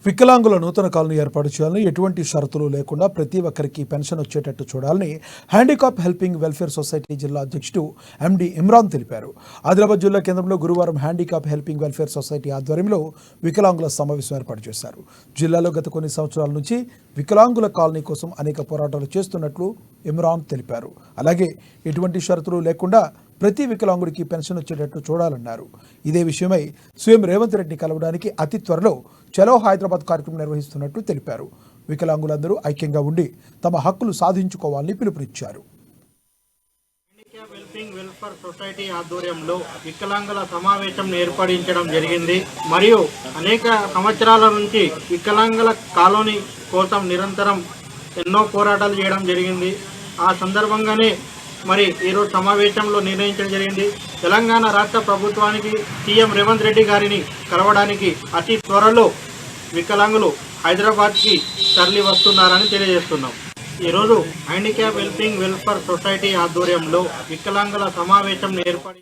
వికలాంగుల నూతన కాలనీ ఏర్పాటు చేయాలని ఎటువంటి షరతులు లేకుండా ప్రతి ఒక్కరికి పెన్షన్ వచ్చేటట్టు చూడాలని హ్యాండికాప్ హెల్పింగ్ వెల్ఫేర్ సొసైటీ జిల్లా అధ్యక్షుడు ఎండి ఇమ్రాన్ తెలిపారు. ఆదిలాబాద్ జిల్లా కేంద్రంలో గురువారం హ్యాండికాప్ హెల్పింగ్ వెల్ఫేర్ సొసైటీ ఆధ్వర్యంలో వికలాంగుల సమావేశం ఏర్పాటు చేశారు. జిల్లాలో గత కొన్ని సంవత్సరాల నుంచి వికలాంగుల కాలనీ కోసం అనేక పోరాటాలు చేస్తున్నట్లు ఇమ్రాన్ తెలిపారు. అలాగే ఎటువంటి షరతులు లేకుండా ప్రతి వికలాంగుడికి పెన్షన్ వచ్చేటట్టు చూడాలన్నారు. ఇదే విషయమై సీఎం రేవంత్ రెడ్డిని కలవడానికి అతి త్వరలో చలో హైదరాబాద్ కార్యక్రమం నిర్వహిస్తున్నట్టు తెలిపారు. వికలాంగులందరూ ఐక్యంగా ఉండి తమ హక్కులు సాధించుకోవాలని పిలుపునిచ్చారు. హెల్పింగ్ వెల్ఫేర్ సొసైటీ ఆధ్వర్యంలో వికలాంగుల సమావేశం ఏర్పడించడం జరిగింది. మరియు అనేక సంవత్సరాల నుంచి వికలాంగుల కాలనీ కోసం నిరంతరం ఎన్నో పోరాటాలు చేయడం జరిగింది. ఆ సందర్భంగానే మరి ఈరోజు సమావేశంలో నిర్ణయించడం జరిగింది. తెలంగాణ రాష్ట్ర ప్రభుత్వానికి సీఎం రేవంత్ రెడ్డి గారిని కలవడానికి అతి త్వరలో వికలాంగులు హైదరాబాద్కి తరలి వస్తున్నారని తెలియజేస్తున్నాం. ఈరోజు హ్యాండిక్యాప్ హెల్పింగ్ వెల్ఫేర్ సొసైటీ ఆధ్వర్యంలో వికలాంగుల సమావేశం ఏర్పడి